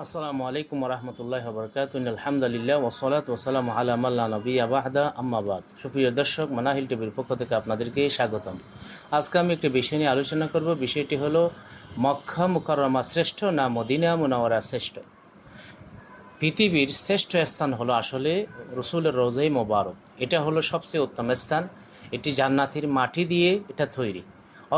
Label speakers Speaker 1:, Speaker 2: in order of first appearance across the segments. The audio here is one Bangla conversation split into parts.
Speaker 1: আসসালামু আলাইকুম রহমতুল্লাহ বরকাতুহ। আলহামদুলিল্লাহ ওয়াসসালাতু ওয়াসসালামু আলা মান লা নাবিয়্যা বা'দা, আম্মা বাদ। সুপ্রিয় দর্শক, মানাহিল টিভির পক্ষ থেকে আপনাদেরকে স্বাগতম। আজকে আমি একটি বিষয় নিয়ে আলোচনা করব। বিষয়টি হলো মক্কা মুকাররমা শ্রেষ্ঠ না মদিনা মুনাওয়ারা শ্রেষ্ঠ। পৃথিবীর শ্রেষ্ঠ স্থান হলো আসলে রসুলের রওজায়ে মোবারক। এটা হলো সবচেয়ে উত্তম স্থান। এটি জান্নাতের মাটি দিয়ে এটা তৈরি।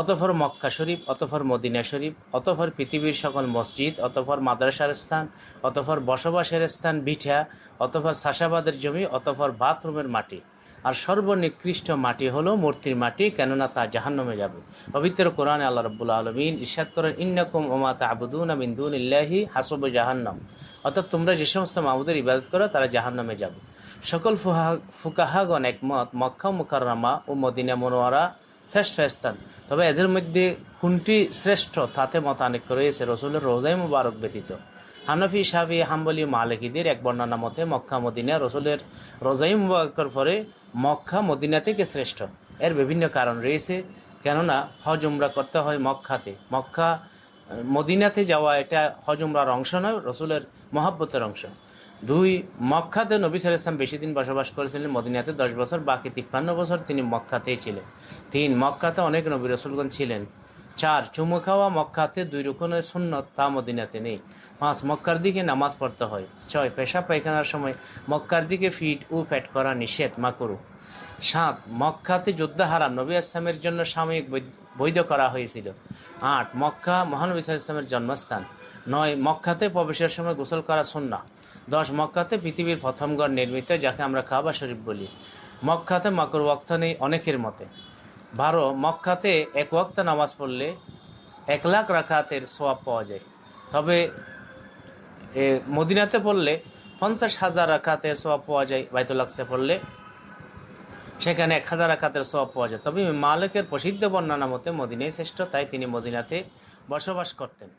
Speaker 1: অতঃপর মক্কা শরীফ, অতঃপর মদিনা শরীফ, অতঃপর পৃথিবীর সকল মসজিদ, অতঃপর মাদ্রাসার স্থান, অতঃপর বসবাসের স্থান ভিটা, অতঃপর চাষাবাদের জমি, অতঃপর বাথরুমের মাটি। আর সর্বনিকৃষ্ট মাটি হলো মূর্তির মাটি, কেননা তা জাহান্নামে যাবে। পবিত্র কোরআনে আল্লাহ রাব্বুল আলামিন ইরশাদ করেন, ইন্নাকুম ওমা তা'বুদুনা মিন দুনিল্লাহি হাসাবু জাহান্নাম। অর্থাৎ তোমরা যে সমস্ত মাবুদের ইবাদত করো তারা জাহান্নামে যাবে। সকল ফুকাহাগণ একমত মক্কা মুকাররমা ও মদিনা মুনাওয়ারা শ্রেষ্ঠ স্থান। তবে এদের মধ্যে কোনটি শ্রেষ্ঠ তাতে মতানৈক্য রয়েছে রসুলের রওজায়ে মুবারক ব্যতীত। হানফি, শাফি, হাম্বলি, মালিকিদের এক বর্ণনা মতে মক্কা মদিনা রসুলের রওজায়ে মুবারকের পরে মক্কা মদিনা থেকে শ্রেষ্ঠ। এর বিভিন্ন কারণ রয়েছে, কেননা হজ উমরা করতে হয় মক্কাতে। মক্কা মদিনাতে যাওয়া এটা হজ উমরার অংশ নয়, রসুলের মহব্বতের অংশ। দুই, মক্কাতে নবী সাল্লাল্লাহু আলাইহি ওয়াসাল্লাম বেশি দিন বসবাস করেছিলেন, মদিনাতে 10 বছর, বাকি 53 বছর তিনি মক্কাতেই ছিলেন। তিন, মক্কাতে অনেক নবী রসুলগণ ছিলেন। চার, চুমু খাওয়া মক্কাতে 2 রকমের সুন্নত, তা মদিনাতে নেই। 5, মক্কার দিকে নামাজ পড়তে হয়। 6, পেশাব পায়খানার সময় মক্কার দিকে ফিট ও প্যাট করা নিষেধ, মাকরুহ। 7, মক্কাতে যুদ্ধ হারাম, নবী আসলামের জন্য সাময়িক বৈধ করা হয়েছিল। 8, মক্কা মহানবী সাল্লাল্লাহু আলাইহি ওয়াসাল্লামের জন্মস্থান। 9, মক্কাতে প্রবেশের সময় গোসল করা সুন্নাহ। 10, মক্কাতে পৃথিবীর প্রথম ঘর নির্মিত, যাকে আমরা কাবা শরীফ বলি। মক্কাতে মাকরুহ ওয়াক্ত নেই অনেকের মতে। 12, মক্কাতে এক ওয়াক্ত নামাজ পড়লে 1 লাখ রাকাতের সওয়াব পাওয়া যায়। তবে মদিনাতে পড়লে 50,000 রাকাতের সওয়াব পাওয়া যায়। বাইতুল আকসা পড়লে সেখানে 1000 রাকাতের সওয়াব পাওয়া যায়। তবে মালিকের প্রসিদ্ধ বর্ণনা মতে মদিনাই শ্রেষ্ঠ, তাই তিনি মদিনাতে বসবাস করতেন।